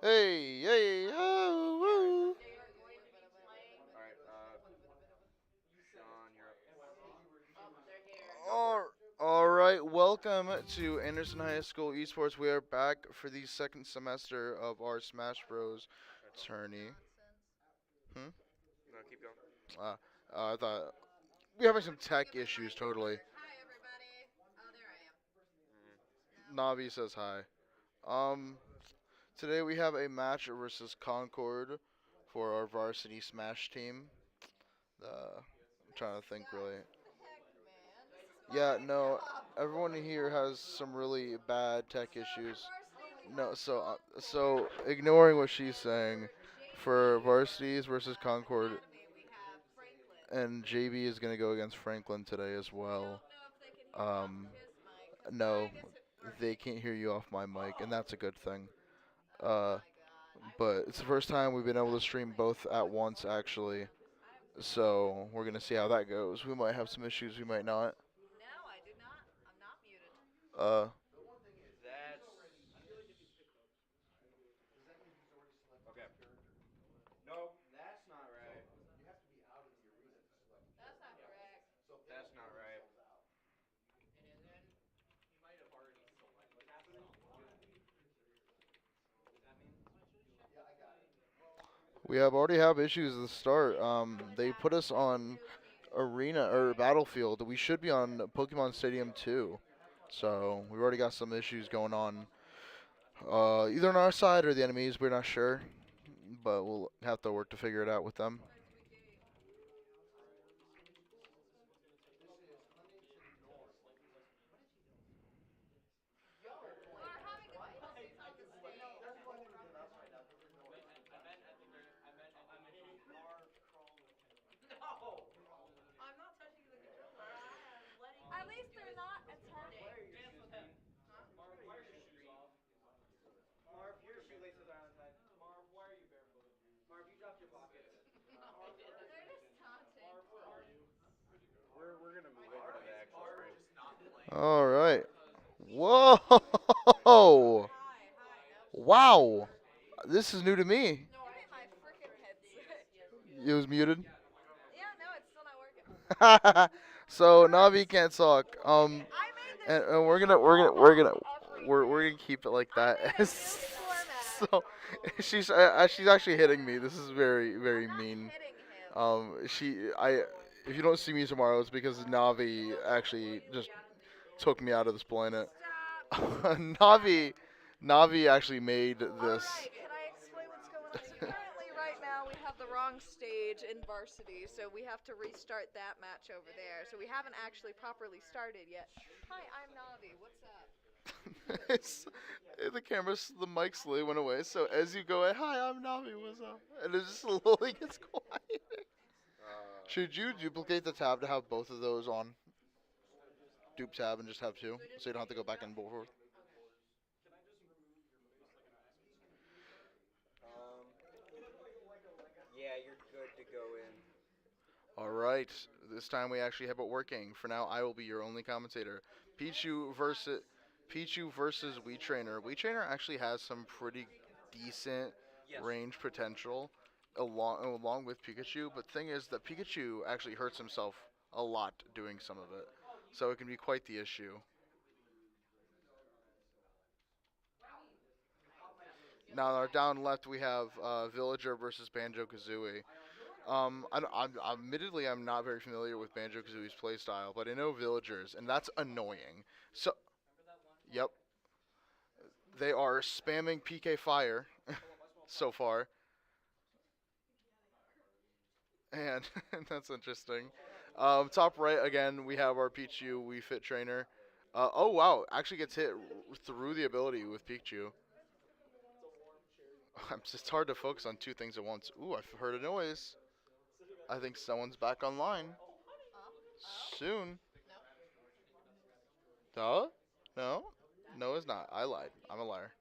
Hey, hey, oh, woo. All right, welcome to Anderson High School Esports. We are back for the second semester of our Smash Bros. Tourney. Hmm? Uh, I thought we're having some tech issues. Totally. Navi says hi. Um, Today we have a match versus Concord for our varsity Smash team. I'm trying to think really. Yeah, no, everyone here has some really bad tech issues. No, so ignoring what she's saying, for varsities versus Concord, and JB is gonna go against Franklin today as well. Um, no, they can't hear you off my mic, and that's a good thing. Uh, but it's the first time we've been able to stream both at once actually. So we're gonna see how that goes. We might have some issues, we might not. Uh, we have already have issues at the start. They put us on arena or battlefield. We should be on Pokemon Stadium 2. So we've already got some issues going on. Either on our side or the enemies. We're not sure, but we'll have to work to figure it out with them. All right. Whoa! Wow! This is new to me. It was muted. So Navi can't talk. And we're gonna keep it like that. So she's actually hitting me. This is very mean. She I If you don't see me tomorrow, it's because Navi actually just took me out of this planet. Navi Navi actually made this. it's, the camera's the mic slowly went away. So as you go, hi, I'm Navi. What's up? And it just slowly gets quiet. Should you duplicate the tab to have both of those on? Dupe tab and just have two, so you don't have to go back and forth. All right. This time we actually have it working. For now, I will be your only commentator. Pichu versus We Trainer. We Trainer actually has some pretty decent range potential along with Pikachu, but thing is that Pikachu actually hurts himself a lot doing some of it. So it can be quite the issue. Now, down left we have Villager versus Banjo Kazooie. Admittedly, I'm not very familiar with Banjo Kazooie's playstyle, but I know villagers, and that's annoying. So, yep, they are spamming PK Fire so far, and that's interesting. Top right again, we have our Pichu Wii Fit trainer. Oh wow, actually gets hit through the ability with Pichu. It's hard to focus on two things at once. Ooh, I've heard a noise. I think someone's back online soon. Duh? No? No, it's not. I lied. I'm a liar.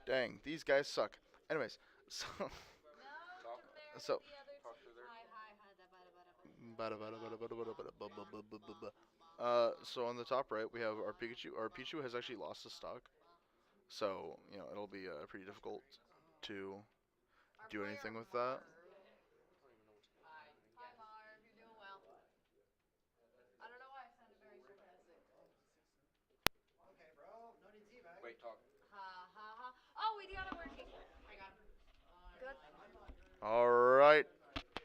Dang, these guys suck. Anyways, so so So on the top right, we have our Pikachu. Our Pichu has actually lost his stock, so it'll be pretty difficult to do anything with that. All right,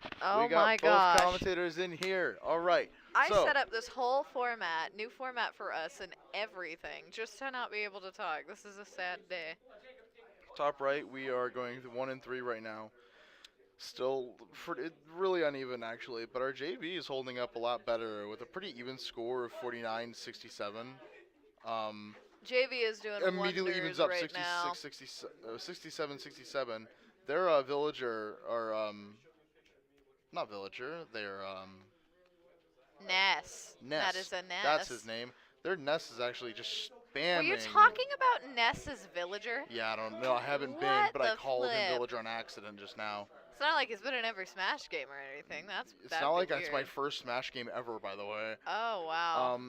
we Oh got my both gosh. commentators in here. All right, I so set up this whole format, new format for us and everything, just to not be able to talk. This is a sad day. top right, we are going to 1-3 right now. Still really uneven actually, but our JV is holding up a lot better with a pretty even score of 49-67. Um, JV is doing Immediately evens wonders up right now. 67-67. Their villager, or not villager, their Ness. That Ness. is a That's his Ness. name. Their Ness is actually just Were you spamming. talking about Ness's villager? Yeah, I don't know. I haven't been, What but I the called him flip? villager on accident just now. It's not like he's been in every Smash game or anything. It's That'd not be like that's my weird. first Smash game ever, by the way. Oh wow.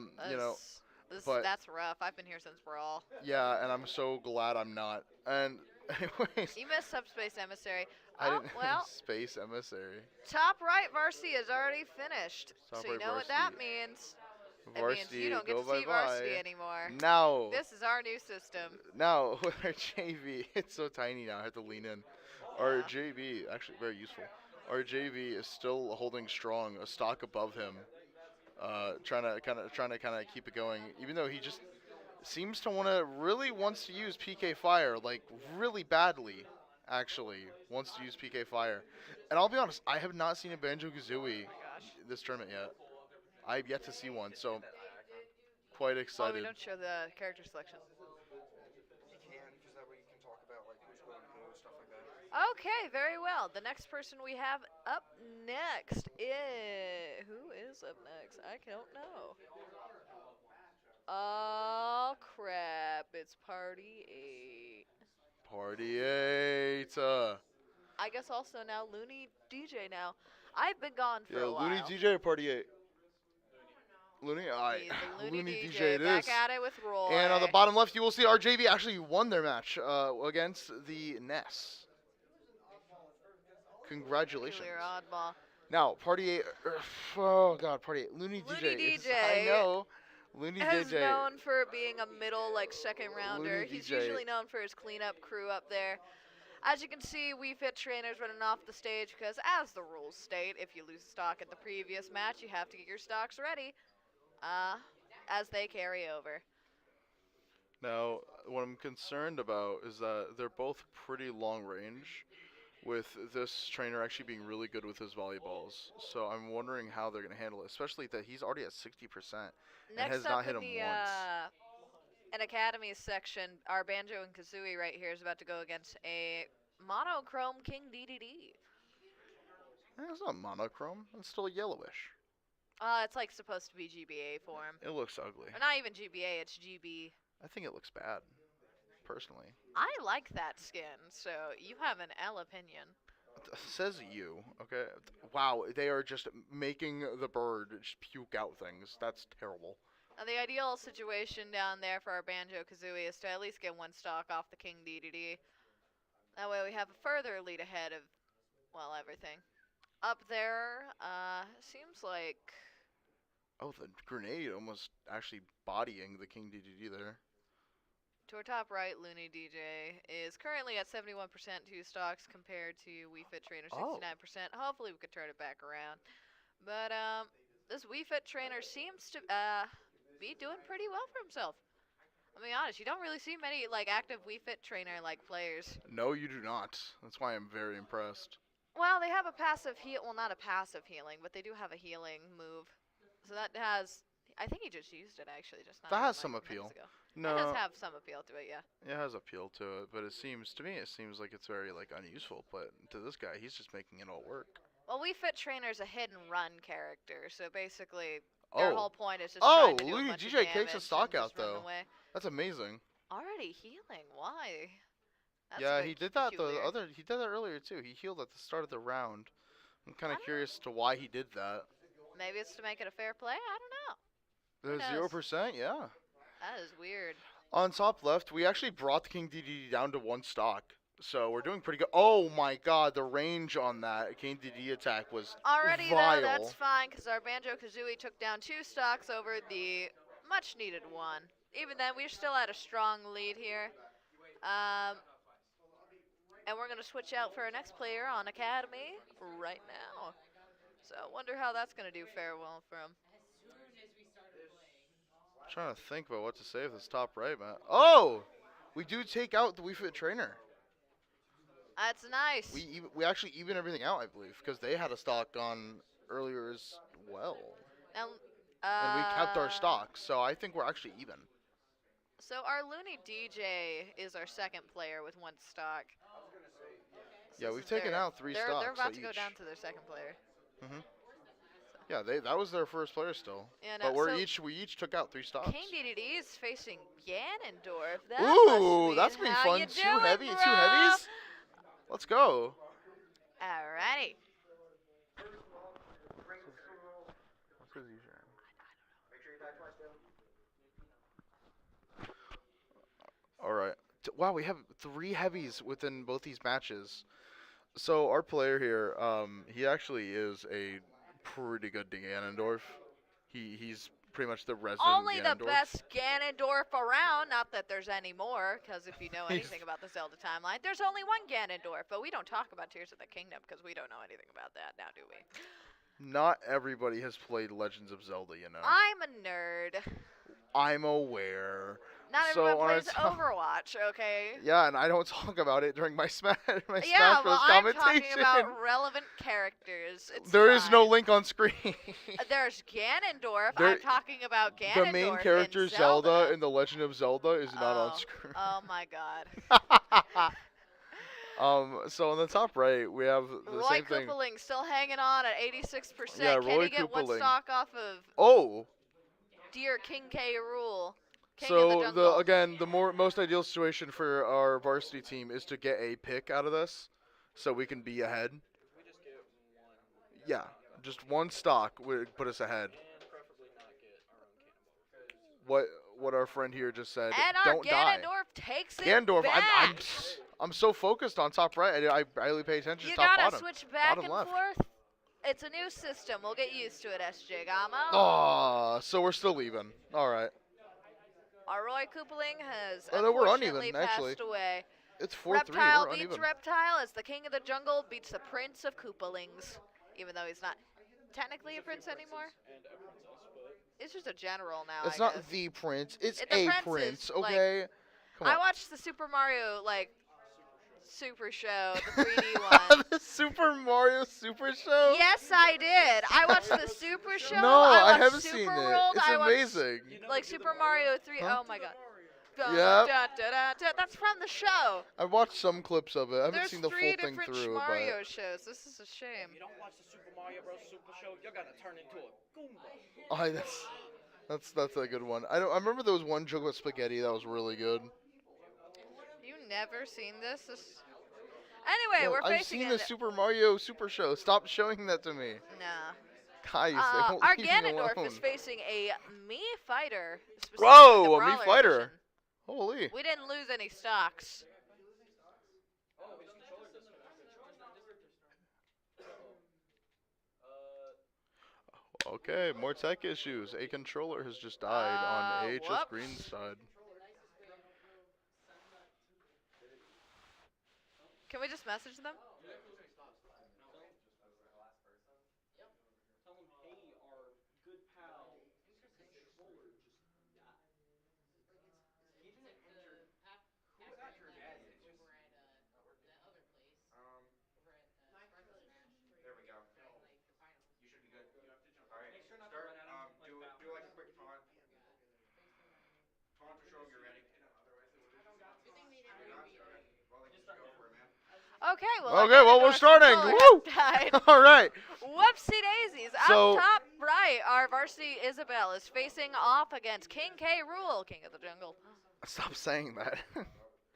But That's rough. I've been here since Brawl. yeah, and I'm so glad I'm not. And anyways, You missed Subspace Emissary. I Oh didn't well. Space Emissary. Top right varsity is already finished. Top So you right know what that varsity. means. It means Varsity, you don't get go to see bye varsity bye. anymore. Now, This is our new system. now with our JV, it's so tiny now. I have to lean in. Our JV, actually very useful. Our JV is still holding strong, a stock above him. Trying to keep it going, even though he just seems to really wants to use PK Fire, like really badly. Actually, wants to use PK Fire, and I'll be honest, I have not seen a Banjo Kazooie Oh my gosh. this tournament yet. I've yet to see one, so quite Oh, we excited. don't show the character selection. Okay, very well. The next person we have up next is... Who is up next? I don't know. Oh, crap. It's Party 8. Party 8. I guess also now Looney DJ now. I've been gone for Yeah, a Looney while. DJ or Party 8? Looney, alright. He's the Looney, Looney DJ, DJ it back is. at it with Roy. And on the bottom left, you will see RJV actually won their match against the Ness. Congratulations. Clear oddball. Now, Party 8. Oh, God, Party 8. Looney Looney DJ. DJ I know. Looney is DJ. known for being a middle, second rounder. Looney He's DJ. usually known for his cleanup crew up there. As you can see, Wii Fit trainers running off the stage because, as the rules state, if you lose stock at the previous match, you have to get your stocks ready as they carry over. Now, what I'm concerned about is that they're both pretty long range, with this trainer actually being really good with his volleyballs. So I'm wondering how they're going to handle it, especially that he's already at 60% and Next has up not hit in him the once. an Academy section, our Banjo and Kazooie right here is about to go against a monochrome King DDD. It's not monochrome. It's still yellowish. It's like supposed to be GBA form. It looks ugly. Or not even GBA, it's GB. I think it looks bad, personally. I like that skin, so you have an L opinion. Says you, okay? Wow, they are just making the bird just puke out things. That's terrible. Now, the ideal situation down there for our Banjo Kazooie is to at least get one stock off the King DDD. That way we have a further lead ahead of, well, everything. Up there, seems like... Oh, the grenade almost actually bodying the King DDD there. To our top right, Looney DJ is currently at 71% two stocks compared to Wii Fit Trainer 69%. Hopefully we could turn it back around. But this Wii Fit Trainer seems to be doing pretty well for himself. I'll be honest, you don't really see many active Wii Fit Trainer players. No, you do not. That's why I'm very impressed. Well, they have a passive heal. Well, not a passive healing, but they do have a healing move. So that has... I think he just used it actually, just not. That has some appeal. No, it does have some appeal to it, yeah. It has appeal to it, but it seems like it's very unuseful. But to this guy, he's just making it all work. Well, Wii Fit Trainer's a hit and run character, so basically their whole point is just trying to do Looney a bunch DJ of takes a damage stock and out just run though. away. That's amazing. Already healing? Why? That's Yeah, a bit he did that peculiar. he did that earlier too. He healed at the start of the round. I'm kind of curious to why he did that. Maybe it's to make it a fair play. I don't know. Who The knows? 0%, yeah. That is weird. On top left, we actually brought the King DD down to 1 stock. So we're doing pretty good. Oh my god, the range on that King DD attack was Already though, that's vile. fine because our Banjo Kazooie took down 2 stocks over the much needed one. Even then, we're still at a strong lead here. Um, and we're gonna switch out for our next player on Academy right now. So wonder how that's gonna do farewell for him. I'm trying to think about what to say with this top right, man. Oh! We do take out the Wii Fit trainer. That's nice. We actually even everything out, I believe, because they had a stock on earlier as well. And And we kept our stock, so I think we're actually even. so our Looney DJ is our second player with 1 stock. So Yeah, we've taken out 3 stocks. They're about to go each. down to their second player. Mhm. Yeah, that was their first player still. Yeah, But so we each took out 3 stocks. King DDD is facing Ganondorf. That Ooh, must that's mean been how fun. you Two doing, heavy, bro? 2 heavies. Let's go. Alrighty. What's his username? All right. Wow, we have 3 heavies within both these matches. So our player here, he actually is a pretty good Ganondorf. He's pretty much the resident Only the Ganondorf. best Ganondorf around. Not that there's any more, because if you know He's- anything about the Zelda timeline, there's only one Ganondorf. But we don't talk about Tears of the Kingdom because we don't know anything about that now, do we? Not everybody has played Legends of Zelda, you know. I'm a nerd. I'm aware. Not So everyone on a plays to- Overwatch, okay? Yeah, and I don't talk about it during my Smash my Yeah, Smash well, Bros I'm commentation. talking about relevant characters. It's There is no fine. link on screen. There's Ganondorf. There- I'm talking about Ganondorf. The main character in Zelda in The Legend of Zelda is not on Oh. screen. Oh my god. So on the top right we have the Roy same thing. Koopaling still hanging on at 86%. Yeah, Can Roy he get 1 Koopaling. stock off of Oh, Dear King K. Rule? King of so the Jungle. again the most ideal situation for our varsity team is to get a pick out of this, so we can be ahead. Yeah, just 1 stock would put us ahead. What our friend here just said. And our Don't die. Ganondorf takes it Ganondorf, back. I'm so focused on top right. I barely pay attention You to top gotta bottom. switch back Bottom and left. forth. It's a new system. We'll get used to it, SJ Gamo. Oh, so we're still even. All right. Our Roy Koopaling has Oh, no, we're unfortunately uneven, actually. passed away. It's 4-3. Reptile We're beats uneven. Reptile as the King of the Jungle beats the Prince of Koopalings. Even though he's not technically a prince anymore. It's just a general now, It's I not guess. the prince. It's The a prince prince. is, like- Okay. Come I on. watched the Super Mario, Super Show, the 3D one. The Super Mario Super Show. Yes, I did. I watched the Super Show. No, I I watched haven't Super seen World. it. It's I watched, amazing. Super Mario 3. Huh? Oh my god. Dun, Yep. dun, dun, dun, dun. That's from the show. I watched some clips of it. I haven't There's seen the 3 full thing different through, Mario shows. This is a shame. If you don't watch the Super Mario Bros. Super Show, you're gonna turn into a Goomba. but that's a good one. I remember there was one joke about spaghetti that was really good. You never seen this? Anyway, No, we're I've facing seen an- the Super Mario Super Show. Stop showing that to me. Nah. Guys, they won't Our leave me Ganondorf alone. is facing a Mii fighter. specifically Whoa, the a Mii Brawler fighter. edition. Holy. We didn't lose any stocks. Okay, more tech issues. A controller has just died on AHS whoops. Green's side. Can we just message them? Okay, well, our Okay, well, we're Ganondorf starting. controller Woo! has died. All right. Whoopsie daisies. So- Up top right, our varsity Isabel is facing off against King K. Rule, King of the Jungle. Stop saying that.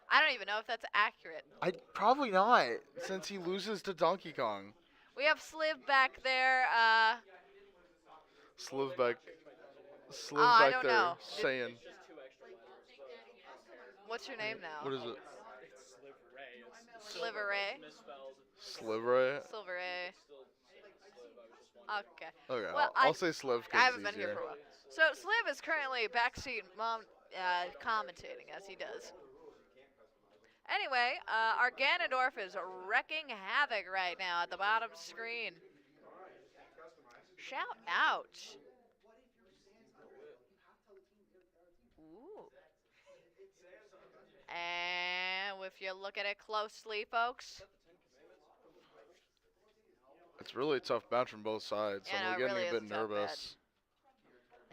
I don't even know if that's accurate. I probably not, since he loses to Donkey Kong. We have Sliv back there. Sliv Oh, I back don't there know. saying, It's just two extra letters. What's your name now? what is it? It's Sliv Ray. It's Sliver silver. Ray? It's misspelled. Sliver? Silver A. It's still Sliv. I was just wondering. Okay. Okay, Well, I'll say Sliv I because haven't it's been here easier. for a while. So Sliv is currently backseat mom commentating as he does. Anyway, our Ganondorf is wrecking havoc right now at the bottom screen. Shout out. Ooh. And if you look at it closely, folks, It's really a tough match from both sides. Yeah, no, I'm it getting really a is bit a tough nervous.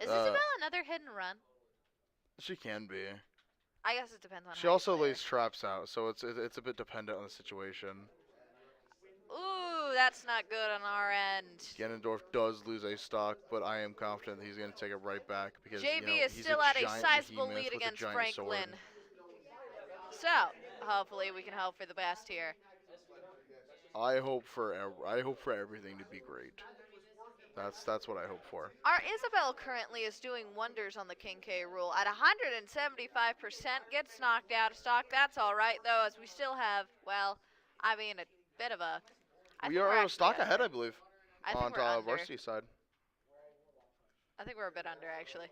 is Uh, Isabel another hidden run? She can be. I guess it depends on She how also you play her. lays traps out, so it's a bit dependent on the situation. Ooh, that's not good on our end. Ganondorf does lose a stock, but I am confident that he's going to take it right back because JB is he's still a at a giant sizable behemoth lead with a against giant Franklin. sword. So, hopefully we can hope for the best here. I hope for everything to be great. That's what I hope for. Our Isabel currently is doing wonders on the King K rule. At 175%, gets knocked out of stock. That's all right, though, as we still have, well, I mean, a bit of a... I We think we're are a actually stock ahead, under. I believe, I think on we're under. varsity side. I think we're a bit under, actually.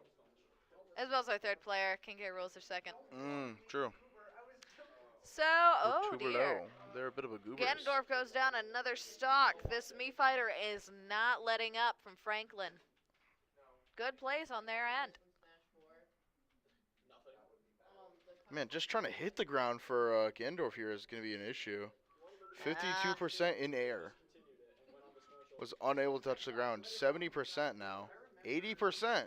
Isabel's our third player. King K rules are second. True. So, We're oh too dear. below. They're a bit of a goobers. Ganondorf goes down another stock. This Mii fighter is not letting up from Franklin. Good plays on their end. Man, just trying to hit the ground for Ganondorf here is going to be an issue. 52% in air. Was unable to touch the ground. 70% now. 80%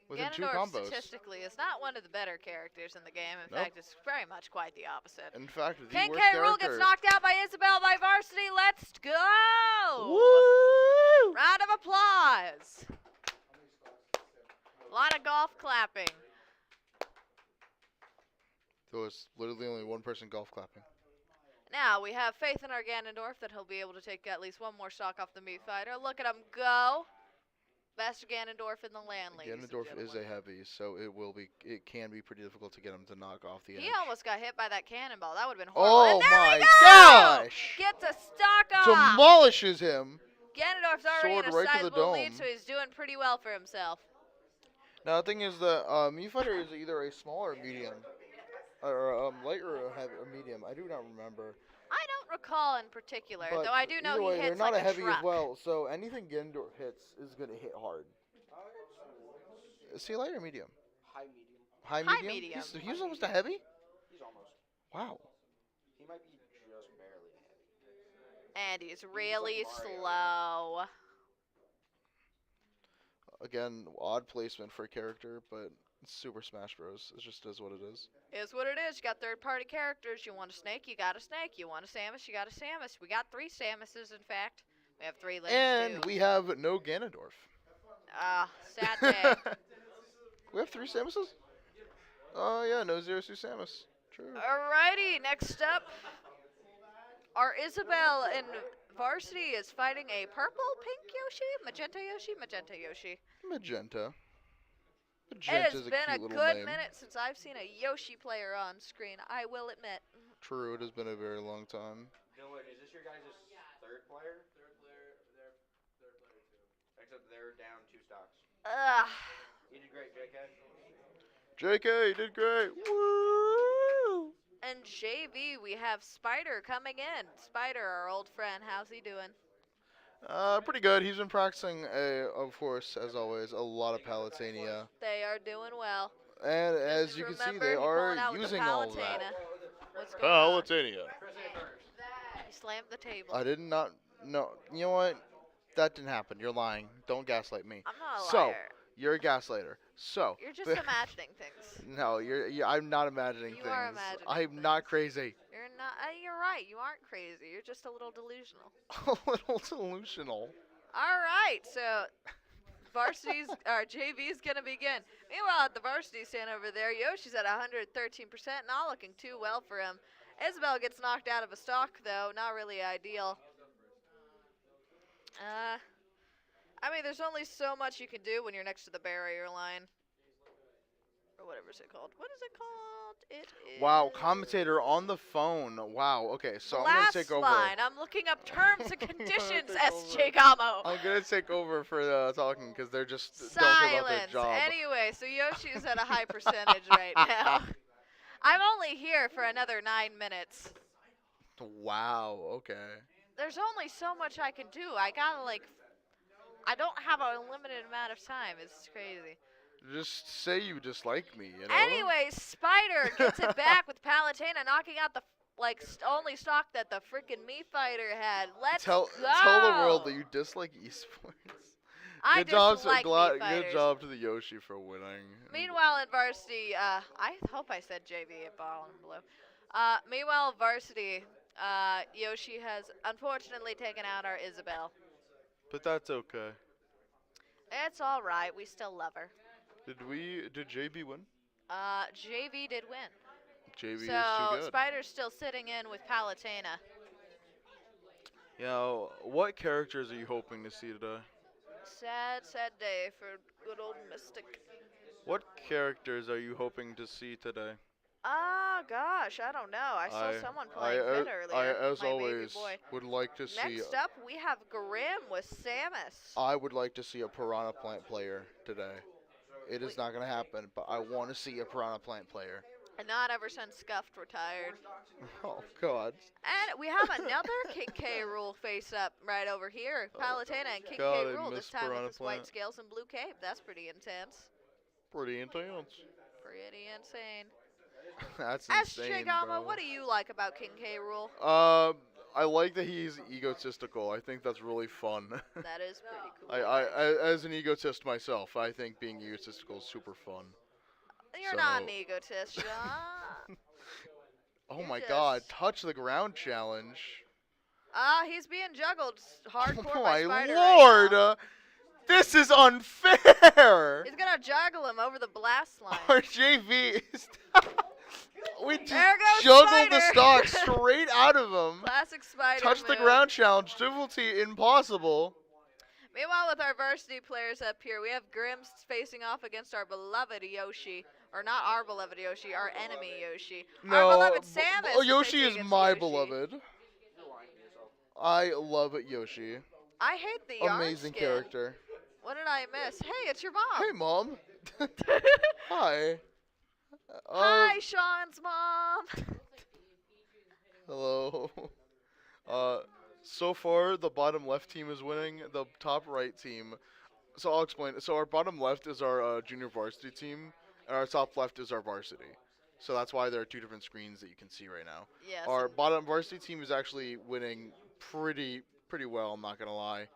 within two Ganondorf combos. statistically is not one of the better characters in the game. In Nope. fact, it's very much quite the opposite. In fact, the King worst K. Rool character. gets knocked out by Isabel by Varsity. Let's go! Woo! Round of applause. A lot of golf clapping. There was literally only one person golf clapping. Now, we have faith in our Ganondorf that he'll be able to take at least one more stock off the Mii fighter. Look at him go. Best Ganondorf in the land, ladies and Ganondorf is gentlemen. a heavy, so it can be pretty difficult to get him to knock off the edge. He almost got hit by that cannonball. That would have been horrible. Oh And there my we go! gosh! Gets a stock off. Demolishes him. Ganondorf's already Sword in a right to the sizable lead, dome. so he's doing pretty well for himself. Now the thing is that Mii Fighter is either a small or medium, or light or a medium. I do not remember. I don't recall in particular, But though I do know either he way, hits they're not like a heavy truck. as well. So anything Ganondorf hits is gonna hit hard. Is he light or medium? High medium. High High medium. medium. He's almost a heavy. He's almost. Wow. He might be just barely heavy. And he's really Mario. slow. Again, odd placement for a character, but Super Smash Bros. It just is what it is. Is what it is. You got third-party characters. You want a snake, you got a snake. You want a Samus, you got a Samus. We got 3 Samuses, in fact. We have 3 Links, And too. we have no Ganondorf. Sad day. We have 3 Samuses? Oh yeah, no Zero Suit Samus. True. Alrighty, next up, our Isabel in Varsity is fighting a purple, pink Yoshi? Magenta Yoshi? Magenta Yoshi. Magenta. It Magenta's has a been a cute little good name. minute since I've seen a Yoshi player on screen, I will admit. True, it has been a very long time. Dylan, is this your guys' third player? Third player too. Except they're down 2 stocks. Ugh. You did great, JK. JK, you did great. Woo! And JV, we have Spider coming in. Spider, our old friend, how's he doing? Pretty good. He's been practicing, of course, as always, a lot of Palatania. They are doing well. And as Just you can see, remember, they he are pulling out with the using all of that. Palutena. What's going on? Palatania. He slammed the table. I did not. No, you know what? That didn't happen. You're lying. Don't gaslight me. I'm not a So, liar. you're a gaslighter. So. You're just imagining things. No, I'm not imagining You things. are imagining I'm not crazy. You're not. You're right. You aren't crazy. You're just a little delusional. A little delusional. All right. So, varsity's or JV's gonna begin. Meanwhile, at the varsity stand over there, Yoshi's at 113%, not looking too well for him. Isabel gets knocked out of a stock though. Not really ideal. I mean, there's only so much you can do when you're next to the barrier line. or whatever's it called. What is it called? It is. Wow, commentator on the phone. Wow. Okay, so I'm gonna take Blast over. line. I'm looking up terms and I'm gonna conditions, take SJ over. Gamo. I'm gonna take over for talking because they're just don't care about their Silence. job. Anyway, so Yoshi's at a high percentage right now. I'm only here for another 9 minutes. Wow. Okay. There's only so much I can do. I gotta, like, I don't have a limited amount of time. It's crazy. Just say you dislike me. You know. Anyway, Spider gets it back with Palutena knocking out the only stock that the freaking Me Fighter had. Let's Tell go. tell the world that you dislike esports. I Good job, dislike Me good Fighters. job to the Yoshi for winning. Meanwhile, in varsity, I hope I said JV at bottom blue. Meanwhile, varsity, Yoshi has unfortunately taken out our Isabel. But that's okay. It's all right. We still love her. Did JB win? JV did win. JB is So too good. Spider's still sitting in with Palutena. Now, what characters are you hoping to see today? Sad, sad day for good old Mystic. What characters are you hoping to see today? Ah, gosh, I don't know. I saw someone playing Fit earlier. I, as my always, baby boy. would like to see. Next up, we have Grim with Samus. I would like to see a Piranha Plant player today. It is not going to happen, but I want to see a Piranha Plant player. And not ever since Scuffed retired. Oh, God. And we have another King K. Rule face up right over here. Palutena and King God, K. I Rule, miss this time Piranha with his white Plant. scales and blue cape. That's pretty intense. Pretty intense. Pretty insane. That's SJ insane, Gama, bro. what do you like about King K. Rule? I like that he's egotistical. I think that's really fun. That is pretty cool. As an egotist myself, I think being egotistical is super fun. You're not an egotist, Sean. Oh You're my just- God! Touch the ground challenge. He's being juggled hardcore Oh by my Spider Lord! right now. This is unfair. He's gonna juggle him over the blast line. Our JV is. We just There goes juggled the Spider. stock straight out of him. Classic Spider Touch the move. ground challenge. Difficulty impossible. Meanwhile, with our varsity players up here, we have Grims facing off against our beloved Yoshi. Or not our beloved Yoshi, our enemy Yoshi. No, our beloved Samus. Yoshi facing is against my Yoshi. beloved. I love Yoshi. I hate the yarn Amazing skin. character. What did I miss? Hey, it's your mom. Hey, Mom. Hi. Hi, Sean's mom. Hello. So far, the bottom left team is winning. The top right team. So I'll explain. So our bottom left is our junior varsity team, and our top left is our varsity. So that's why there are two different screens that you can see right now. Yes. Our bottom varsity team is actually winning pretty well. I'm not gonna lie.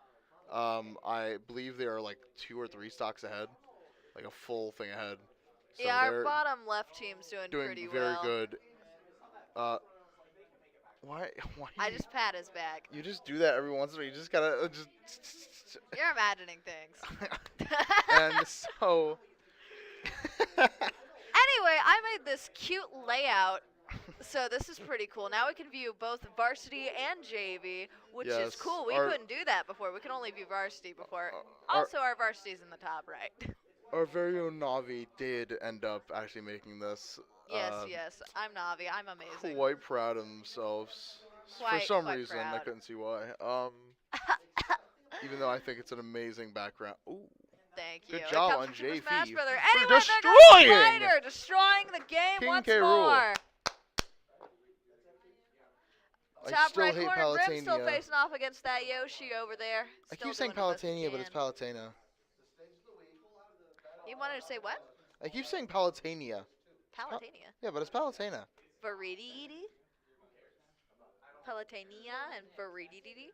I believe they are like 2 or 3 stocks ahead, like a full thing ahead. So yeah, our they're bottom left team's doing pretty very well. good. Why? I just pat his back. You just do that every once in a while. You just gotta just. You're imagining things. And so. Anyway, I made this cute layout. So this is pretty cool. Now we can view both varsity and JV, which is Yes, cool. We our- couldn't do that before. We could only view varsity before. our- Also, our varsity's in the top right. Our very own Navi did end up actually making this. Yes, yes. I'm Navi. I'm amazing. Quite proud of themselves. For Quite- some quite reason, I proud. couldn't see why. Even though I think it's an amazing background. Ooh. Thank you. Good It job comes on from Super JV Smash Brother. for Anyway, there goes destroying Spider, destroying the game King once K. Rool. more. I Top still right hate corner, Grim's still Palutena. facing off against that Yoshi over there. I Still keep saying doing the best he Palutena, but it's can. Palutena. You wanted to say what? I keep saying Palutena. Palutena. Yeah, but it's Palutena. Viridity. Palutenia and Viridity.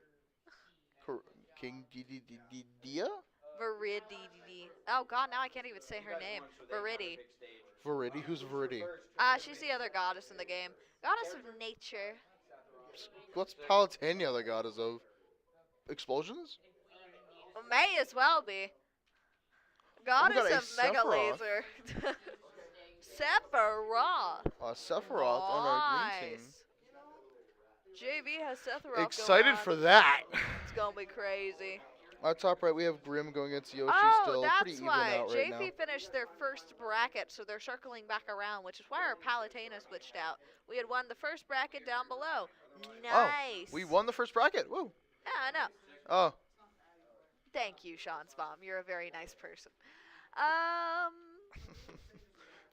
King Dia? Viridity. Oh god, now I can't even say her name. Viridi. Viridi? Who's Viridi? She's the other goddess in the game. Goddess of nature. What's Palutena the goddess of? Explosions? May as well be. Goddess got a of Mega Sephiroth. Laser. Sephiroth. Sephiroth on our green team. Nice. JV has Sephiroth. Excited going for on. that. It's gonna be crazy. Top right, we have Grim going against Yoshi Oh, still. Pretty that's even why. out right now. JV finished their first bracket, so they're circling back around, which is why our Palatena switched out. We had won the first bracket down below. Oh, Nice. we won the first bracket. Woo. Yeah, I know. Oh. Thank you, Sean Spom. You're a very nice person. Um.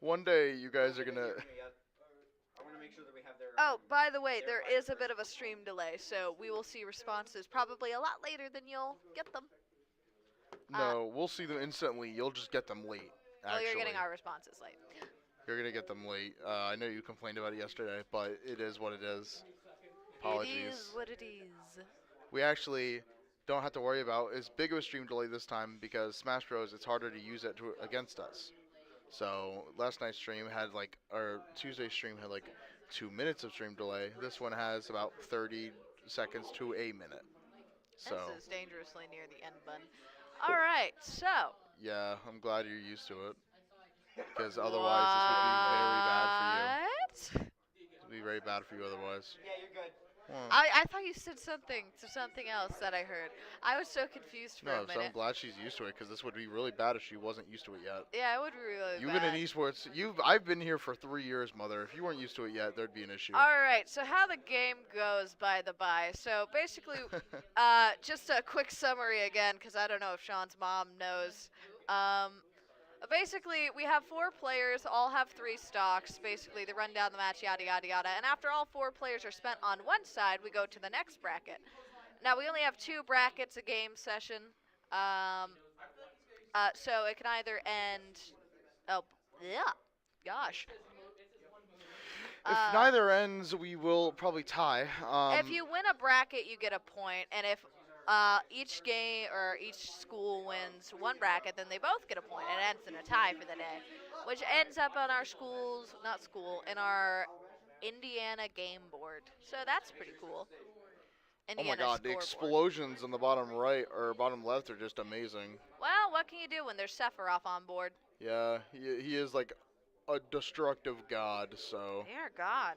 One day you guys are gonna. I want to make sure that we have their. Oh, by the way, there is a bit of a stream delay, so we will see responses probably a lot later than you'll get them. No, we'll see them instantly. You'll just get them late. Well, Actually, you're getting our responses late. You're gonna get them late. I know you complained about it yesterday, but it is what it is. Apologies. It is what it is. We actually don't have to worry about as big of a stream delay this time because Smash Bros. It's harder to use it against us. So last night's stream had like, or Tuesday's stream had like 2 minutes of stream delay. This one has about 30 seconds to a minute. So This is dangerously near the end button. All right, so. yeah, I'm glad you're used to it because otherwise this would be very bad for you. What? It would be very bad for you otherwise. Yeah, you're good. I thought you said something else that I heard. I was so confused for No, a so I'm minute. glad she's used to it because this would be really bad if she wasn't used to it yet. Yeah, it would be really You've bad. been in esports. I've been here for 3 years, mother. If you weren't used to it yet, there'd be an issue. All right, so how the game goes, by the by. So basically, just a quick summary again, because I don't know if Sean's mom knows. Basically, we have 4 players, all have 3 stocks. Basically, they run down the match, yada, yada, yada. And after all 4 players are spent on one side, we go to the next bracket. Now, we only have 2 brackets a game session. So it can either end... Oh, yeah. Gosh. If neither ends, we will probably tie. If you win a bracket, you get a point, and if each game or each school wins one bracket, then they both get a point. It ends in a tie for the day, which ends up on our in our Indiana game board. So that's pretty cool. Oh my Indiana god, the scoreboard. explosions on the bottom right or bottom left are just amazing. Well, what can you do when there's Sephiroth on board? Yeah, he is like a destructive god, so. Dear God.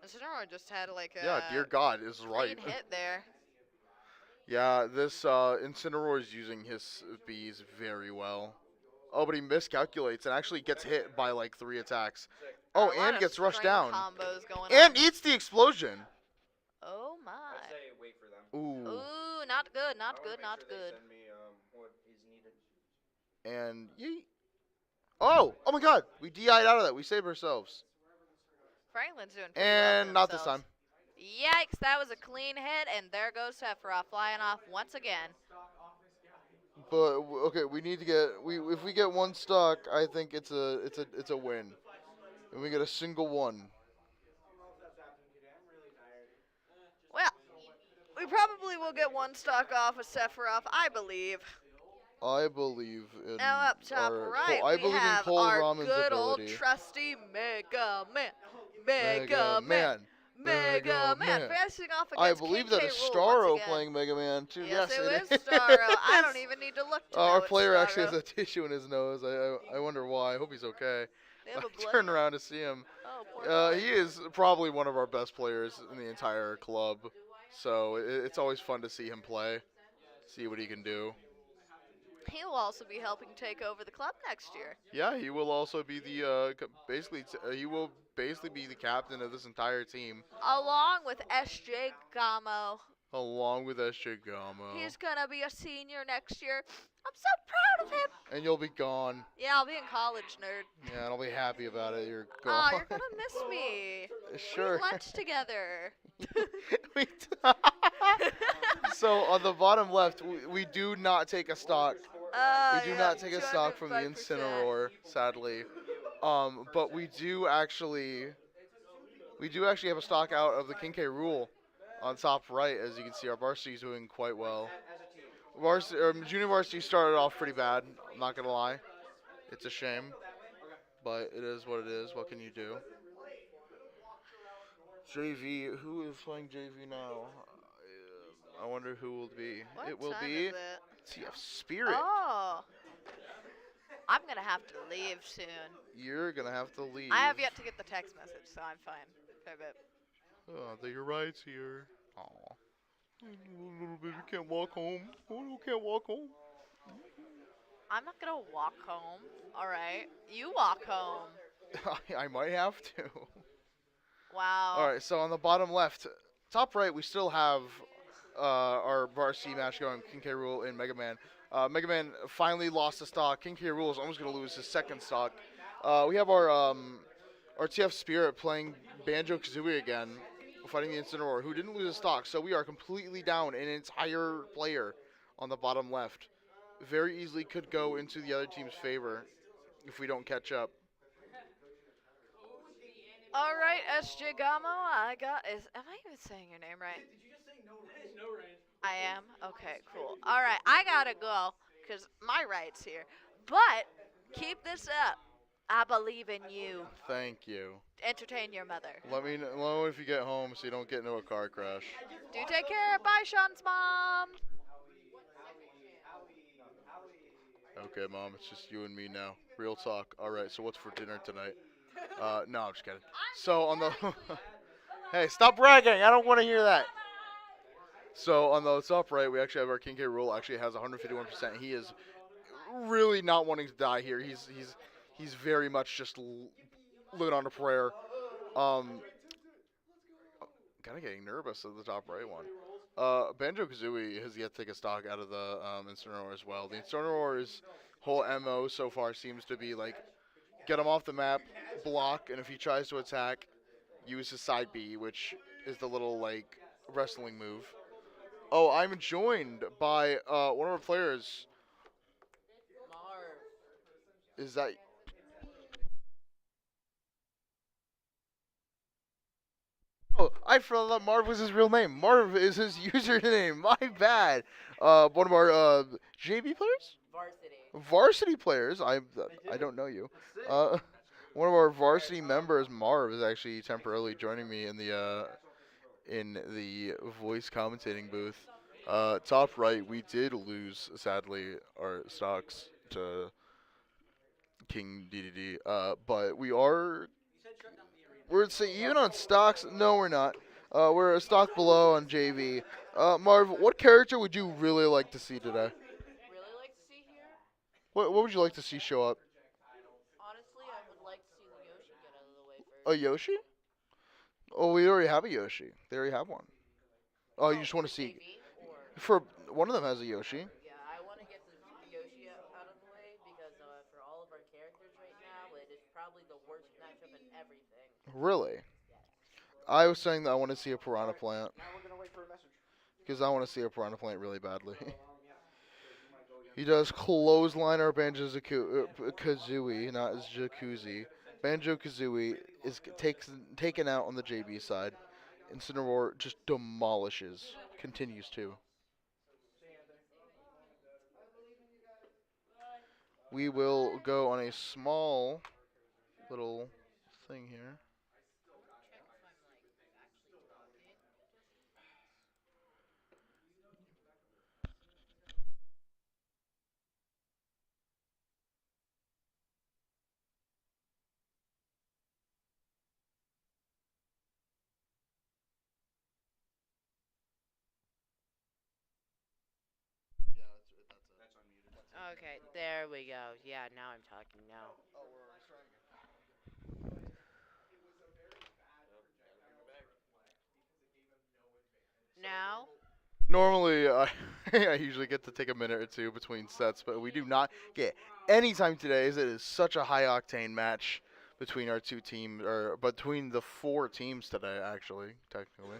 Incineroar just had like a Yeah, dear god is clean right. hit there. Yeah, this Incineroar is using his bees very well. Oh, but he miscalculates and actually gets hit by like 3 attacks. There Oh, are a lot and of gets rushed string down. combos going And on. eats the explosion. Oh my. I'd say wait for them. Ooh. Ooh, not good, I not wanna good, make not sure they good. send me what is needed. And yeet. Oh my god. We DI'd out of that. We saved ourselves. Franklin's doing pretty And well for not this themselves. time. Yikes, that was a clean hit, and there goes Sephiroth flying off once again. But okay, we need to get if we get 1 stock, I think it's a win. And we get a single 1. Well, we probably will get 1 stock off of Sephiroth, I believe. I believe in Now up top our right, I we believe have in Cole our Ramen's good ability. old trusty Mega Man. Mega Man. Mega Man. Man. Facing off I against believe King that K. is Rool Starro once again. playing Mega Man too. Yes, it it is Starro. I don't even need to look to know Our it's player actually Starro. has a tissue in his nose. I wonder why. I hope he's okay. They have a I blood- turn around to see him. Oh, poor boy. He is probably one of our best players in the entire club. So it's always fun to see him play, see what he can do. He will also be helping take over the club next year. Yeah, he will also be the he will basically be the captain of this entire team, Along with SJ Gamo. along with SJ Gamo. He's gonna be a senior next year. I'm so proud of him. And you'll be gone. Yeah, I'll be in college, nerd. Yeah, and I'll be happy about it. You're Oh, gone. you're gonna miss me. Sure. We eat lunch together. We So on the bottom left, we do not take a stock. We do not take a stock from the 205%. Incineroar, sadly. But we do actually have a stock out of the King K. Rool on top right. As you can see, our varsity is doing quite well. Junior varsity started off pretty bad. I'm not gonna lie, it's a shame, but it is what it is. What can you do? JV, who is playing JV now? I wonder who will be. What It will time be is it? TF Spirit. Oh. I'm gonna have to leave soon. You're gonna have to leave. I have yet to get the text message, so I'm fine. Fair bit. Oh, your rights here. Aw. Little baby can't walk home. Oh, no, can't walk home. I'm not gonna walk home. All right, you walk home. I might have to. All Wow. right, so on the bottom left, top right, we still have our varsity match going. King K. Rool and Mega Man. Mega Man finally lost a stock. King K. Rool is almost going to lose his second stock. We have our TF Spirit playing Banjo Kazooie again, fighting the Incineroar, who didn't lose a stock. So we are completely down an entire player on the bottom left. Very easily could go into the other team's favor if we don't catch up. All right, Gamo, I got is. Am I even saying your name right? I am. Okay, cool. All right, I gotta go because my right's here. But keep this up. I believe in you. Thank you. Entertain your mother. Let me know if you get home so you don't get into a car crash. Do take care. Bye, Sean's mom. Okay, Mom, it's just you and me now. Real talk. All right, so what's for dinner tonight? No, I'm just kidding. So on the hey, stop bragging. I don't want to hear that. So on the top right, we actually have our King K. Rool. Actually has 151%. He is really not wanting to die here. He's very much just living on a prayer. Um, kind of getting nervous at the top right one. Banjo Kazooie has yet to take a stock out of the Incineroar as well. The Incineroar's whole MO so far seems to be like get him off the map, block, and if he tries to attack, use his side B, which is the little like wrestling move. Oh, I'm joined by one of our players. Is that? Oh, I forgot Marv was his real name. Marv is his username. My bad. One of our JV players. Varsity players. I don't know you. One of our varsity members, Marv, is actually temporarily joining me in the voice commentating booth. Top right, we did lose sadly our stocks to King DDD. But we're even on stocks. No, we're not. We're a stock below on JV. Marv, what character would you really like to see today? Really like to see here? What would you like to see show up? Honestly, I would like to see the Yoshi get out of the way A first. Yoshi? Oh, we already have a Yoshi. They already have one. Oh, you just want to see? JV or For one of them has a Yoshi. yeah, I want to get the Yoshi out of the way because for all of our characters right now, it is probably the worst matchup in everything. Really? Yes. I was saying that I want to see a piranha plant Now we're gonna wait for a message. because I want to see a piranha plant really badly. Yeah. He does clothesline our Banjo Kazooie, not his Jacuzzi. Banjo Kazooie is taken out on the JB side. Incineroar just demolishes, continues to. We will go on a small little thing here. Okay, there we go. Yeah, now I'm talking now. Now? Normally, I usually get to take a minute or two between sets, but we do not get any time today, as it is such a high octane match between our two teams, or between the four teams today. Actually, technically,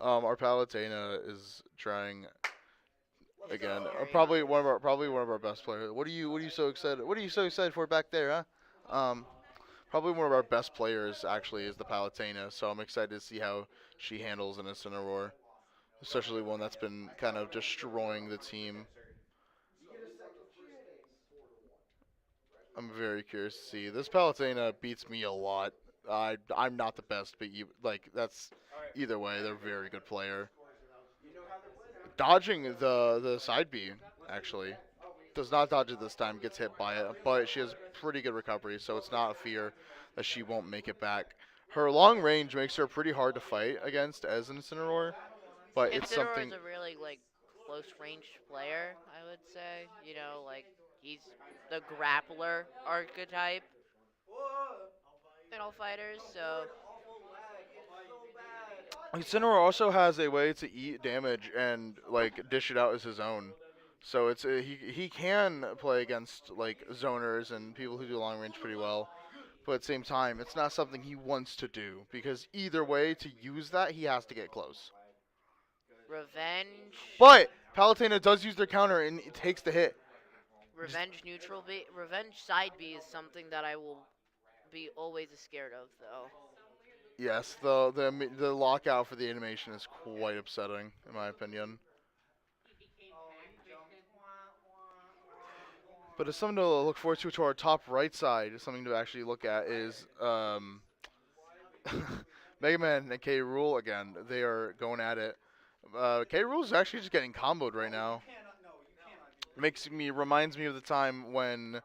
our Palutena is trying again. Probably one of our best players. What are you so excited? What are you so excited for back there, huh? Probably one of our best players actually is the Palutena, so I'm excited to see how she handles an Incineroar, especially one that's been kind of destroying the team. I'm very curious to see. This Palutena beats me a lot. I'm not the best, but like that's either way, they're a very good player. Dodging the side B actually does not dodge it this time. Gets hit by it, but she has pretty good recovery, so it's not a fear that she won't make it back. Her long range makes her pretty hard to fight against as an Incineroar. but it's Incineroar is something. a really like close range player, I would say. You know, like he's the grappler archetype in all fighters. So Incineroar also has a way to eat damage and like dish it out as his own. So he can play against like zoners and people who do long range pretty well. But at the same time, it's not something he wants to do because either way to use that he has to get close. revenge, But Palutena does use their counter and it takes the hit. revenge side B is something that I will be always scared of, though. Yes, the lockout for the animation is quite upsetting in my opinion. But it's something to look forward to our top right side. Something to actually look at is Mega Man and K. Rule again. They are going at it. K. Rule is actually just getting comboed right now. Reminds me of the time when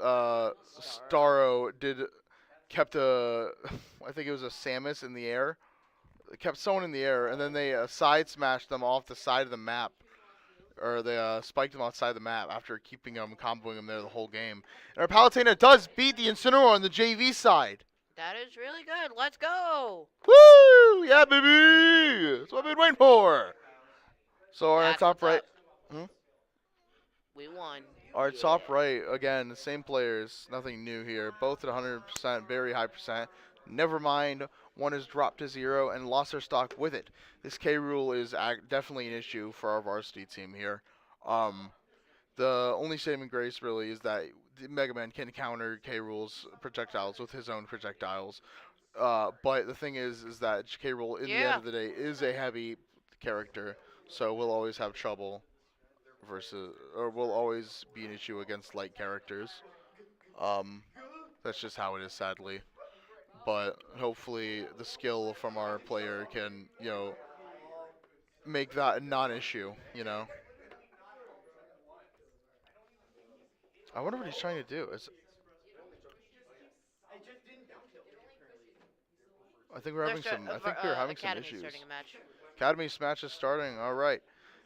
Starro kept a I think it was a Samus in the air, kept someone in the air, and then they side smashed them off the side of the map, or they spiked them outside the map after keeping them comboing them there the whole game. And our Palutena does beat the Incineroar on the JV side. That is really good. Let's go. Woo! Yeah, baby! That's what I've been waiting for. So our That's top what's right, up. We won. our top right again, the same players, nothing new here. Both at 100%, very high percent. Never mind, one has dropped to 0 and lost their stock with it. This K rule is definitely an issue for our varsity team here. Um, the only saving grace really is that Mega Man can counter K rule's projectiles with his own projectiles. But the thing is that K rule in the end Yeah. of the day is a heavy character, so we'll always have trouble versus, or will always be an issue against light characters. Um, that's just how it is, sadly. But hopefully, the skill from our player can, make that a non-issue. I wonder what he's trying to do. I think we're having some. I think we're having some Academy issues. starting a match. Academy match is starting. All right.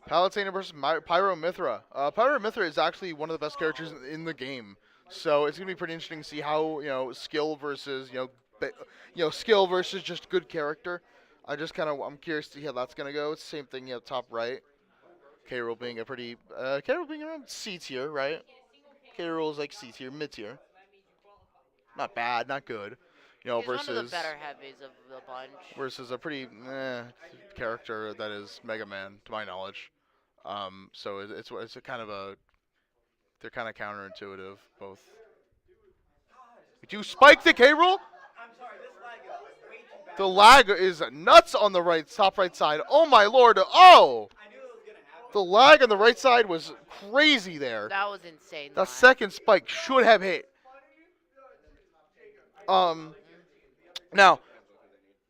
Palutena versus Pyro Mithra. Pyro Mithra is actually one of the best characters in the game, so it's gonna be pretty interesting to see how skill versus skill versus just good character. I'm curious to see how that's gonna go. It's the same thing, top right. K Rool being a pretty K Rool being around C tier, right? K Rool is like C tier, mid tier, not bad, not good. He's one of the Versus better heavies of the bunch. a pretty character that is Mega Man, to my knowledge. So it's a kind of a they're kind of counterintuitive both. Did you spike the K roll? The lag is nuts on the top right side. Oh my lord! Oh, the lag on the right side was crazy there. That was insane. That second spike should have hit. Now,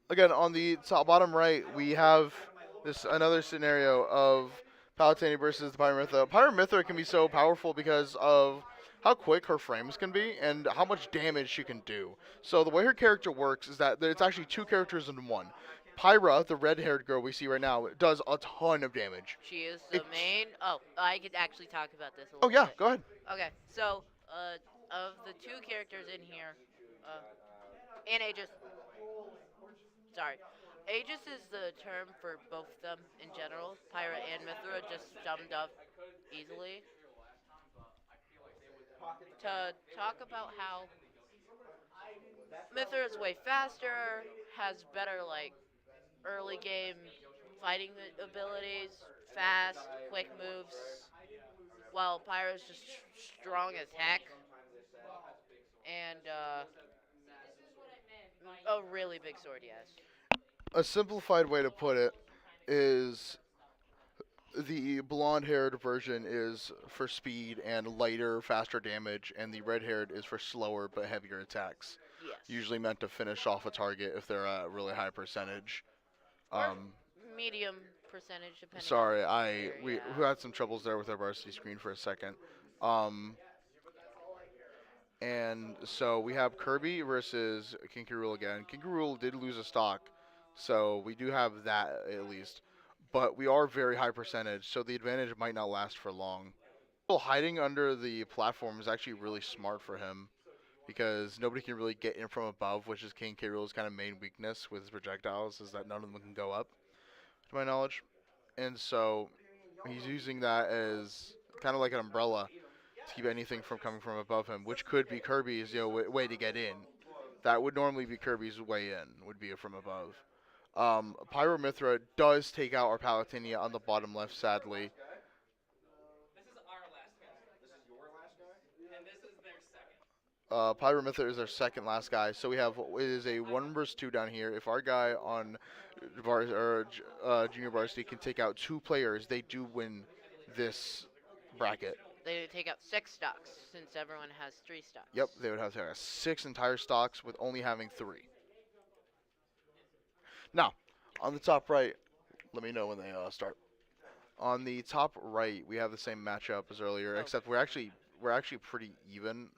again on the bottom right, we have this another scenario of Palutena versus the Pyramithra. Pyramithra can be so powerful because of how quick her frames can be and how much damage she can do. So the way her character works is that it's actually two characters in one. Pyra, the red-haired girl we see right now, does a ton of damage. She is the main. Oh, I could actually talk about this a Oh little yeah, bit. go ahead. Okay, so of the two characters in here, and Aegis. Sorry, Aegis is the term for both of them in general. Pyra and Mithra just summed up easily. To talk about how Mithra is way faster, has better like early game fighting abilities, fast, quick moves, while Pyro's just strong as heck and a really big sword, yes. A simplified way to put it is the blonde-haired version is for speed and lighter, faster damage, and the red-haired is for slower but heavier attacks. Yes. Usually meant to finish off a target if they're at a really high percentage. Or medium percentage, depending. Sorry, on the we player, had some troubles there with our varsity screen for a second. Um, and so we have Kirby versus King K. Rool again. King K. Rool did lose a stock, so we do have that at least. but we are very high percentage, so the advantage might not last for long. Hiding under the platform is actually really smart for him because nobody can really get in from above, which is King K. Rool's kind of main weakness with his projectiles, is that none of them can go up, to my knowledge. And so he's using that as kind of like an umbrella to keep anything from coming from above him, which could be Kirby's way to get in. That would normally be Kirby's way in, would be from above. Pyro Mithra does take out our Palatinia on the bottom left, sadly. This is our last guy. This is your last guy? And this is their second. Pyro Mithra is our second last guy, so we have it is a 1 versus 2 down here. If our guy on junior varsity can take out 2 players, they do win this bracket. They take out 6 stocks since everyone has 3 stocks. Yep, they would have to have 6 entire stocks with only having 3. Now, on the top right, let me know when they start. On the top right, we have the same matchup as earlier, Oh. except we're actually pretty even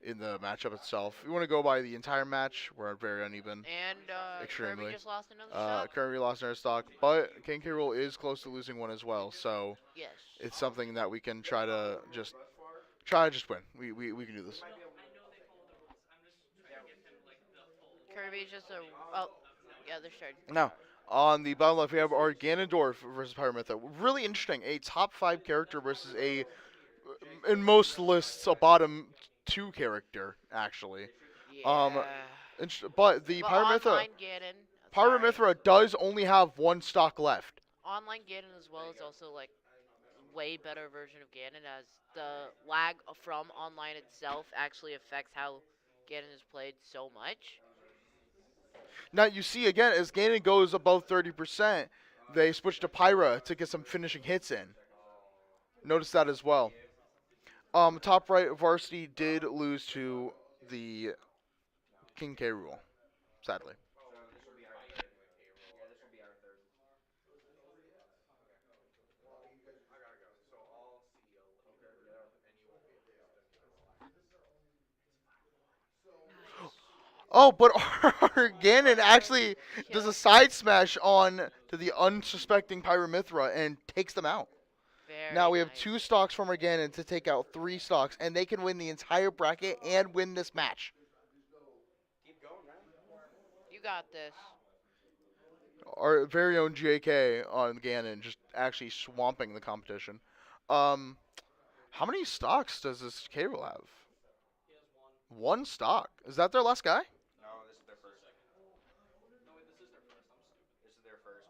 in the matchup itself. If you want to go by the entire match, we're very uneven. And Extremely. Kirby just lost another stock. Currently lost another stock, but King K. Rool is close to losing one as well, so Yes. it's something that we can try to just win. We can do this. I know they follow the rules. I'm just trying to get him like the full. Kirby's just a. Oh, yeah, they're starting. Now, on the bottom left, we have our Ganondorf versus Pyramithra. Really interesting. A top 5 character versus in most lists, a bottom 2 character, actually. Yeah. But the But Pyramithra, online Ganon. sorry. Pyramithra does only have 1 stock left. Online Ganon as well is also like way better version of Ganon, as the lag from online itself actually affects how Ganon is played so much. Now, you see, again, as Ganon goes above 30%, they switch to Pyra to get some finishing hits in. Notice that as well. Top right, Varsity did lose to the King K. Rool, sadly. So this will be our third. Yeah, this will be our third. I gotta go. So I'll see you later. And you won't be able to. Oh, but our Ganon actually does a side smash on to the unsuspecting Pyramithra and takes them out. Very Now we have nice. 2 stocks from our Ganon to take out 3 stocks, and they can win the entire bracket and win this match. Keep going, man. You got this. Our very own JK on Ganon just actually swamping the competition. How many stocks does this K. Rool have? He has one. 1 stock. Is that their last guy? No, this is their first. No, wait, this is their first. I'm stupid.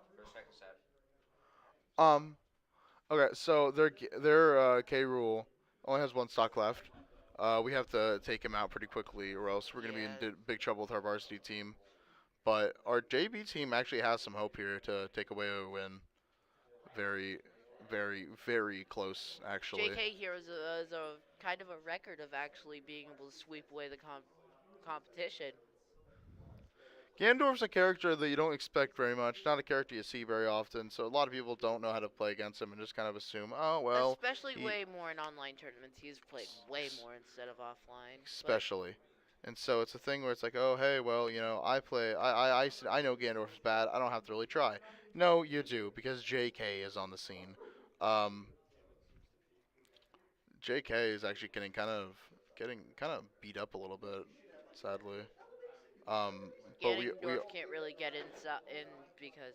This is their second set. Okay, so their K. Rool only has 1 stock left. We have to take him out pretty quickly, or else we're gonna be in Yeah. big trouble with our varsity team. But our JB team actually has some hope here to take away a win. Very, very, very close, actually. JK here is a kind of a record of actually being able to sweep away the competition. Ganondorf's a character that you don't expect very much. Not a character you see very often, so a lot of people don't know how to play against him and just kind of assume, oh well. Especially he- way more in online tournaments. He's played way more instead of offline. but- Especially. And so it's a thing where it's like, oh hey, well I play, I know Ganondorf is bad. I don't have to really try. No, you do because JK is on the scene. JK is actually getting kind of beat up a little bit, sadly. But we Ganondorf can't really get in because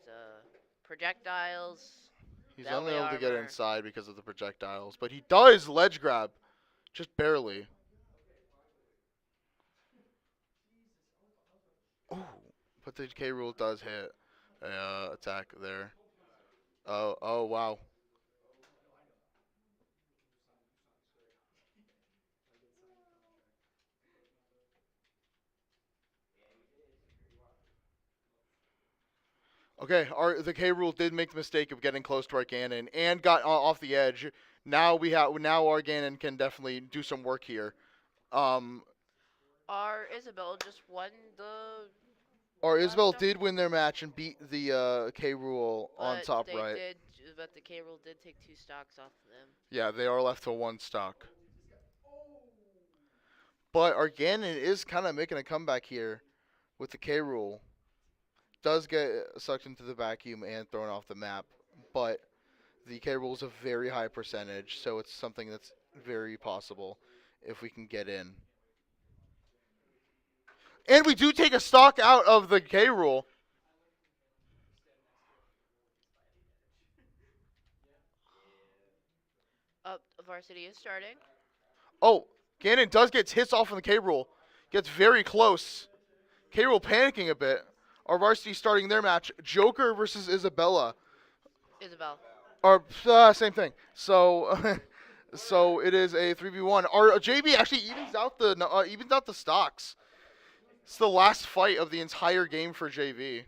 projectiles. he's belly only able to get armor. inside because of the projectiles, but he does ledge grab, just barely. Ooh, but the K. Rool does hit a attack there. Oh wow. Okay, the K. Rool did make the mistake of getting close to our Ganon and got off the edge. Now our Ganon can definitely do some work here. Our Isabel just won the. Or Isabel Last did win their match and beat the K. Rool on but top they right. But the K Rool did take 2 stocks off of them. Yeah, they are left to 1 stock. But our Ganon is kind of making a comeback here with the K. Rool. Does get sucked into the vacuum and thrown off the map. but the K rule is a very high percentage, so it's something that's very possible if we can get in. And we do take a stock out of the K rule. Varsity is starting. Oh, Gannon does get hits off on the K rule. Gets very close. K rule panicking a bit. Our varsity starting their match. Joker versus Isabella. Isabel. Or same thing. So so it is a 3v1. Our JB actually evens out the stocks. It's the last fight of the entire game for JV.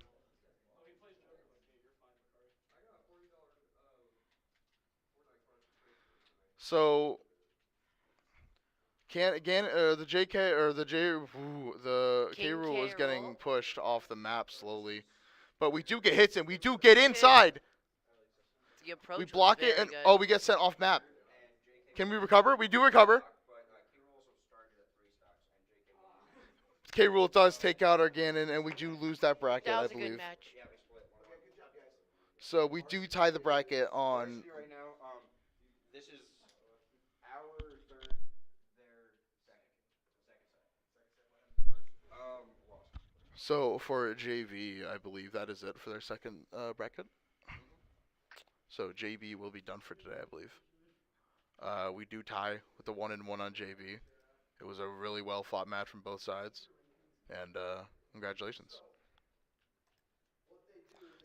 So can again the JK or the J ooh, the K King rule is K. getting Rool. pushed off the map slowly, but we do get hits and we do get inside. The approach We was block it very and good. oh, we get sent off map. Can we recover? We do recover. K rule does take out our Ganon and we do lose that bracket, That I was a good believe. match. So we do tie the bracket on. Right now, this is our third, their second. Lost. So for JV, I believe that is it for their second bracket. So JB will be done for today, I believe. We do tie with the 1-1 on JV. It was a really well fought match from both sides, and congratulations.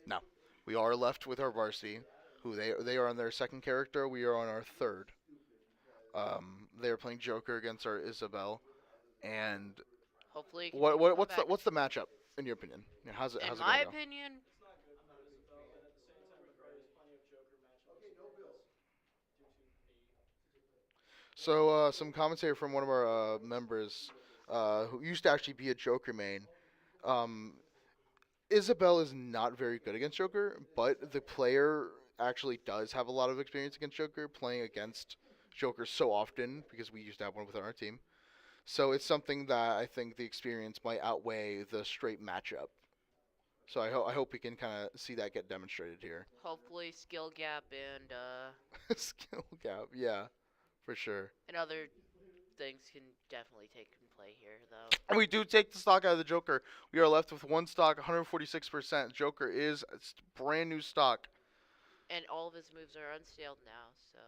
Now we are left with our varsity, who they are on their second character. We are on our third. They are playing Joker against our Isabel, and Hopefully, he can what make a what what's the comeback. what's the matchup in your opinion? Yeah, how's In it my gonna go? opinion, So some commentary from one of our members, who used to actually be a Joker main. Um, Isabel is not very good against Joker, but the player actually does have a lot of experience against Joker, playing against Joker so often because we used to have one within our team. So it's something that I think the experience might outweigh the straight matchup. So I hope we can kind of see that get demonstrated here. hopefully, skill gap Skill gap, yeah, for sure. and other things can definitely take in play here, though. And we do take the stock out of the Joker. We are left with one stock, 146%. Joker is brand new stock. And all of his moves are unscaled now, so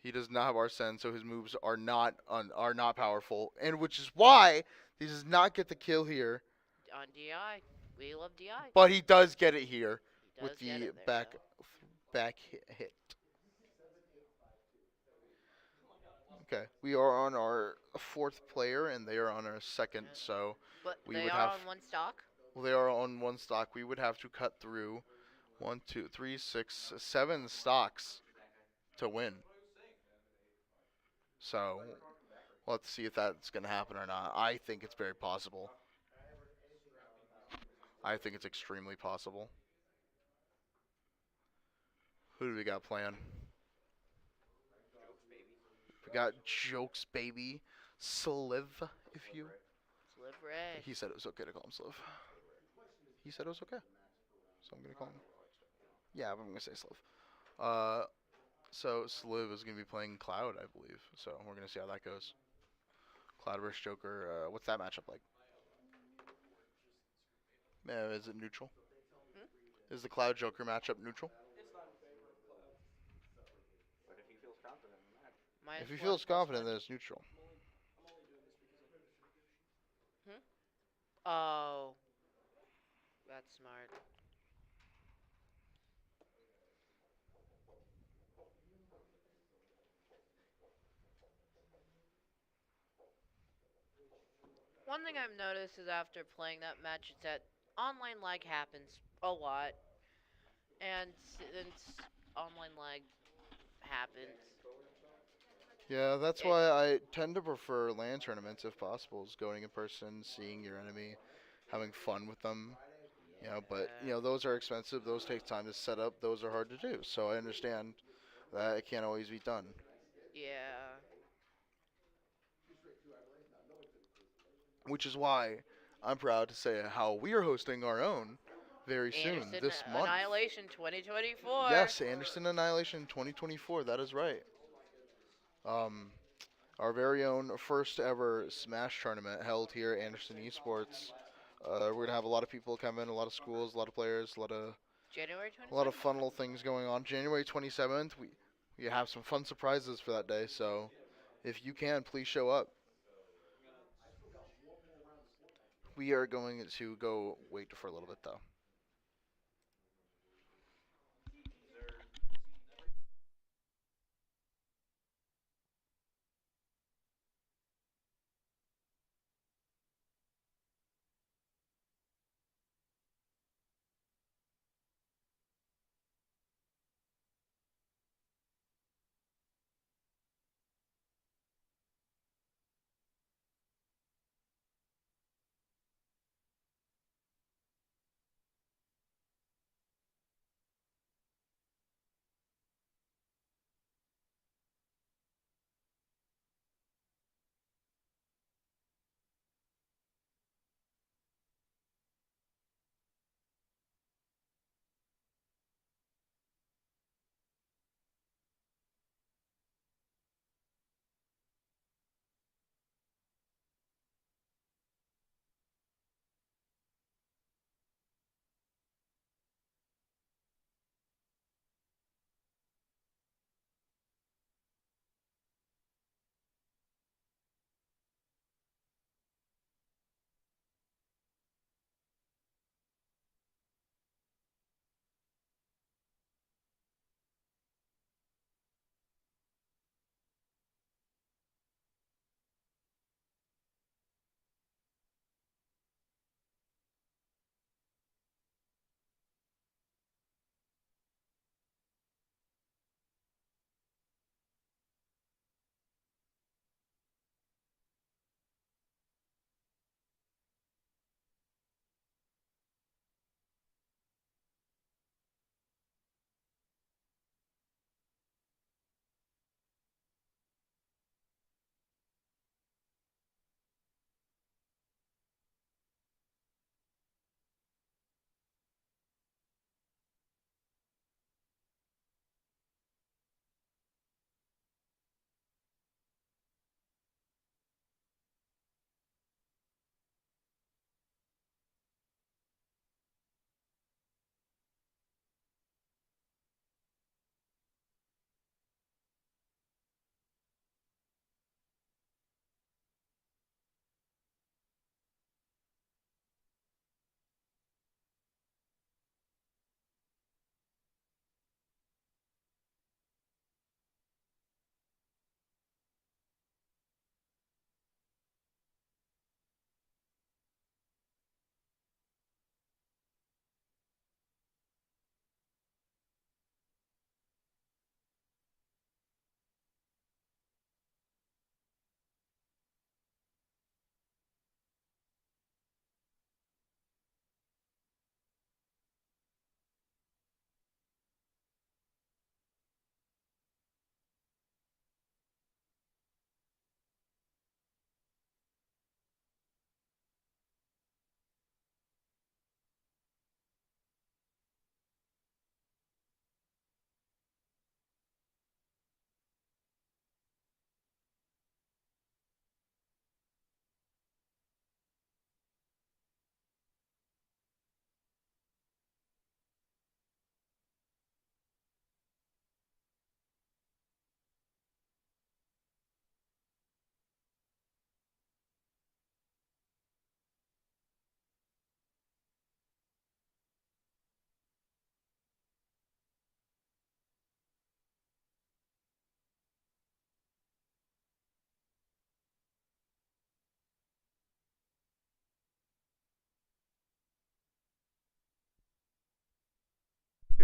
He does not have Arsene, so his moves are not powerful, and which is why he does not get the kill here. on DI, we love DI. But he does get it here He with does get the it there, back though. back hit. Okay, we are on our fourth player, and they are on our second. Yeah. So But we they would are have. on one stock. They are on one stock. We would have to cut through 1, 2, 3, 6, 7 stocks to win. So we'll have to see if that's going to happen or not. I think it's very possible. I think it's extremely possible. Who do we got playing? We got Jokes Baby, Sliv, if you. Live red. He said it was okay to call him Sliv. He said it was okay, so I'm gonna call him. Yeah, I'm gonna say Sliv. So Sliv is gonna be playing Cloud, I believe. So we're gonna see how that goes. Cloud versus Joker. What's that matchup like? Is it neutral? Is the Cloud Joker matchup neutral? But if he feels confident in the match, If he -1, feels confident, +1. then it's neutral. Oh, that's smart. One thing I've noticed is after playing that match is that online lag happens a lot, and since online lag happens, Yeah, that's it, why I tend to prefer LAN tournaments if possible. Is going in person, seeing your enemy, having fun with them. But yeah, those are expensive. Those take time to set up. Those are hard to do. So I understand that it can't always be done. yeah, Which is why I'm proud to say how we are hosting our own very soon, Anderson this month. Annihilation 2024. Yes, Anderson Annihilation 2024. That is right. Um, our very own first ever Smash tournament held here at Anderson Esports. We're gonna have a lot of people come in, a lot of schools, a lot of players, January a lot of 27th. fun little things going on. January 27th, we have some fun surprises for that day. So if you can, please show up. We are going to go wait for a little bit though.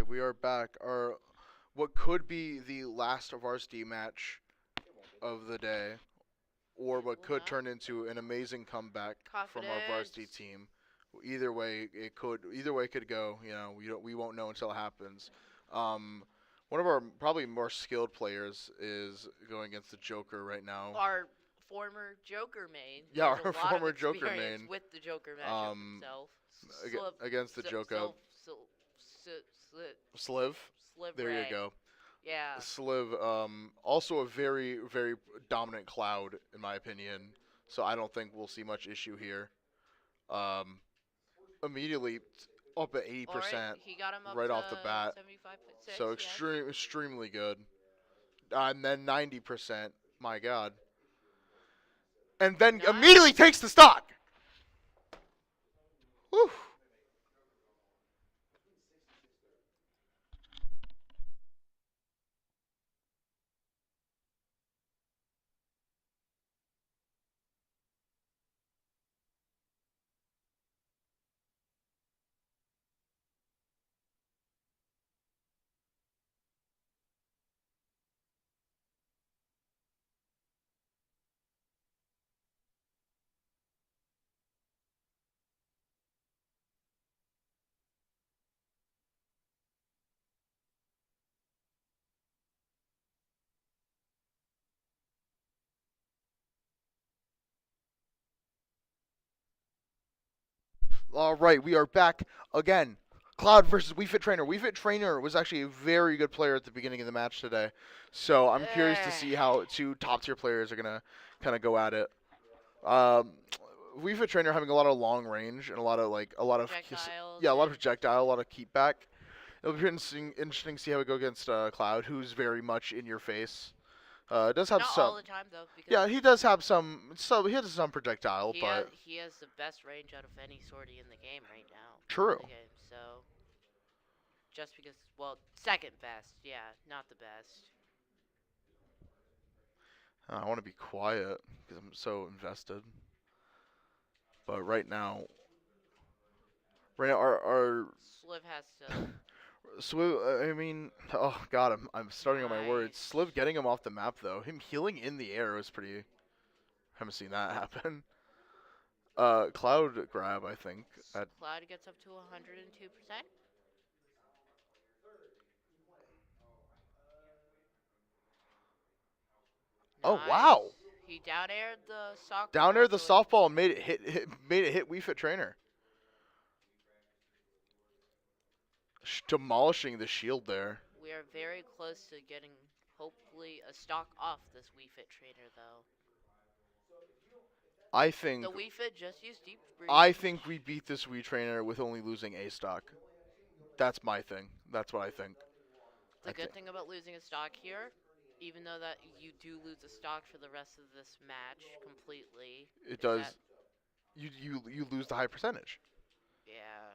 Okay, we are back. Our what could be the last varsity match of the day, or what could turn into an amazing comeback from our varsity Confidence. team. Either way, it could. Either way, it could go. You know, we won't know until it happens. Um, one of our probably more skilled players is going against the Joker right now. Our former Joker main. He Yeah, has our a lot of former Joker experience main. with the Joker matchup Um, himself. against the Joker. Sliv. Sliv There you Ray. go. Yeah. Sliv, also a very, very dominant Cloud, in my opinion. So I don't think we'll see much issue here. Um, immediately up at Alright, 80% he got him up right to off the bat. 75.6. So Yes. extremely good. And then 90%. My God. And then Nice. immediately takes the stock. Whew. All right, we are back again. Cloud versus Wii Fit Trainer. Wii Fit Trainer was actually a very good player at the beginning of the match today. So I'm curious to see how two top tier players are going to kind of go at it. Um, Wii Fit Trainer having a lot of long range and a lot of Projectiles. yeah, a lot of projectile, a lot of keep back. It'll be interesting to see how we go against Cloud, who's very much in your face. Does have Not some. all the time though, because Yeah, he does have some. So he has some projectile, but he has the best range out of any sortie in the game right now. true. The game, so just because, well, second best, yeah, not the best. I want to be quiet because I'm so invested. But right now, our Sliv has to. Swiv. I mean, oh God, I'm starting on my words. Nice. Sliv getting him off the map though. Him healing in the air was pretty. Haven't seen that happen. Cloud grab, I think. Cloud gets up to 102%. Oh Nice. wow! He down aired the softball. Down there, the so it- softball made it made it hit Wii Fit Trainer, demolishing the shield there. We are very close to getting, hopefully, a stock off this Wii Fit trainer, though. I think The Wii Fit just used deep breathing. I think we beat this Wii Trainer with only losing a stock. That's my thing. That's what I think. The good thing about losing a stock here, even though that you do lose a stock for the rest of this match completely. It is does. that- You lose the high percentage. yeah.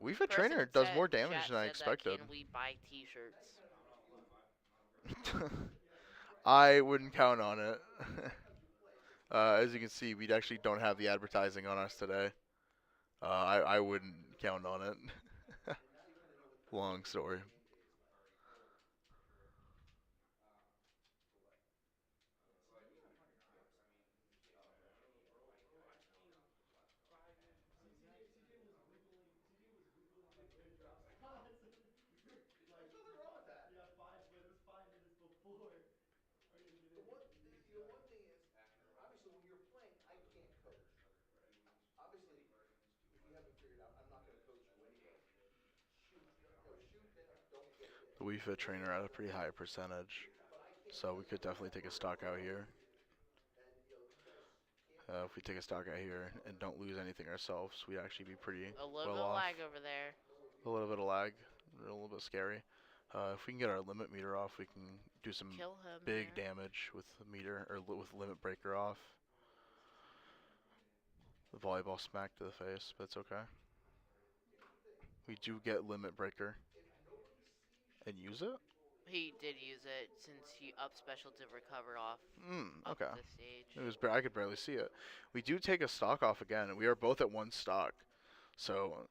Wii Fit Person Trainer in does chat- more damage chat than I said that, expected. Can we buy T-shirts? I wouldn't count on it. As you can see, we actually don't have the advertising on us today. I wouldn't count on it. Long story. The Wii Fit Trainer at a pretty high percentage, so we could definitely take a stock out here. If we take a stock out here and don't lose anything ourselves, we'd actually be pretty A little well bit of off. lag over there. A little bit of lag, a little bit scary. If we can get our limit meter off, we can do some Kill him. big there. damage with the meter or with limit breaker off. The volleyball smack to the face, but it's okay. We do get limit breaker and use it. He did use it since he up special to recover off up Okay. the stage. It was I could barely see it. We do take a stock off again, and we are both at one stock. So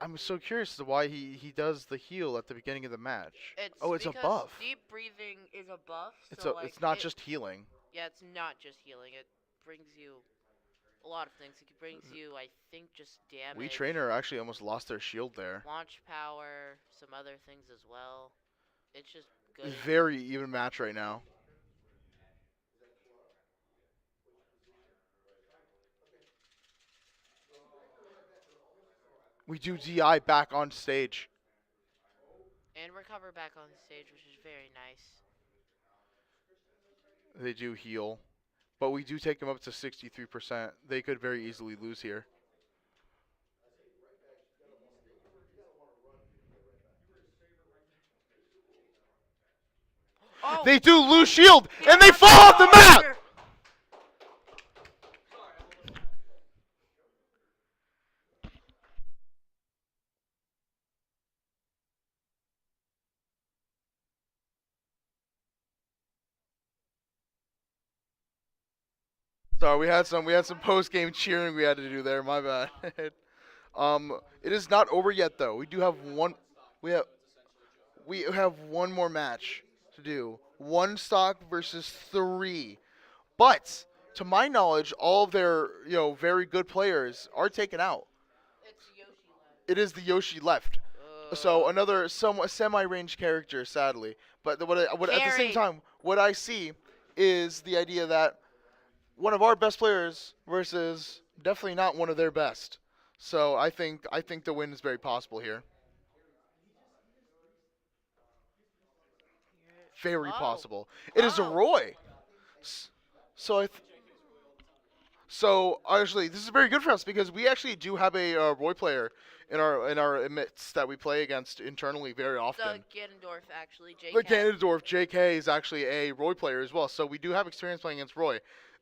I'm so curious as to why he does the heal at the beginning of the match. It's a because buff. Deep breathing is a buff. It's So like it's not just healing. Yeah, it's not just healing. It brings you a lot of things. It brings you, I think, just damage. We Trainer actually almost lost their shield there. Launch power, some other things as well. It's just good. Very even match right now. We do DI back on stage. And recover back on the stage, which is very nice. They do heal. But we do take them up to 63%. They could very easily lose here. Oh! They do lose shield, He and they got fall off the map! charger! Sorry, we had some post game cheering we had to do there. My bad. It is not over yet though. We do have one. We have one more match to do. One stock versus three. But to my knowledge, all of their very good players are taken out. It's Yoshi left. It is the Yoshi left. So another somewhat semi-range character, sadly. But what at the same Carry. time, what I see is the idea that one of our best players versus definitely not one of their best. So I think the win is very possible here. Very Oh. possible. It is a Oh. Roy. S- So actually, this is very good for us because we actually do have a Roy player in our midst that we play against internally very The often. Ganondorf, actually. The JK. Ganondorf JK is actually a Roy player as well, so we do have experience playing against Roy.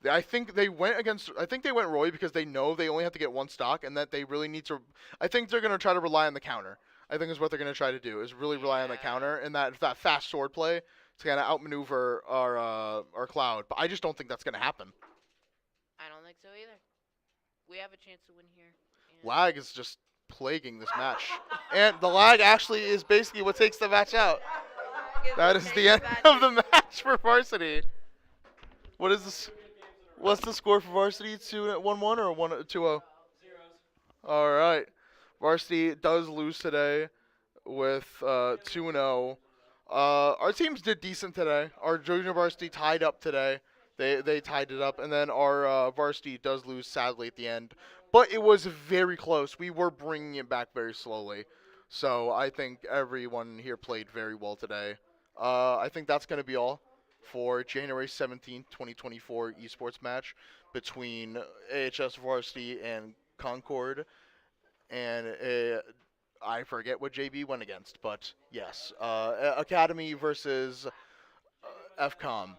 I think they went Roy because they know they only have to get one stock and that they really need to. I think they're gonna try to rely on the counter. I think is what they're gonna try to do is really rely on the Yeah. counter and that fast sword play to kind of outmaneuver our Cloud. But I just don't think that's gonna happen. I don't think so either. We have a chance to win here. And Lag is just plaguing this match, and the lag actually is basically what takes the match out. That is the end of the match for varsity. What is this? What's the score for varsity? 2-1-1 or 1-2-0? All right. Varsity does lose today with 2-0. Our teams did decent today. Our junior varsity tied up today. They tied it up, and then our varsity does lose sadly at the end. But it was very close. We were bringing it back very slowly. So I think everyone here played very well today. I think that's going to be all for January 17th, 2024 esports match between AHS Varsity and Concord. And I forget what JB went against, but yes, Academy versus FCOM,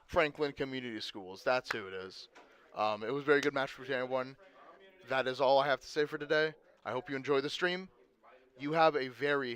Franklin Community Schools. That's who it is. It was a very good match for everyone. That is all I have to say for today. I hope you enjoy the stream. You have a very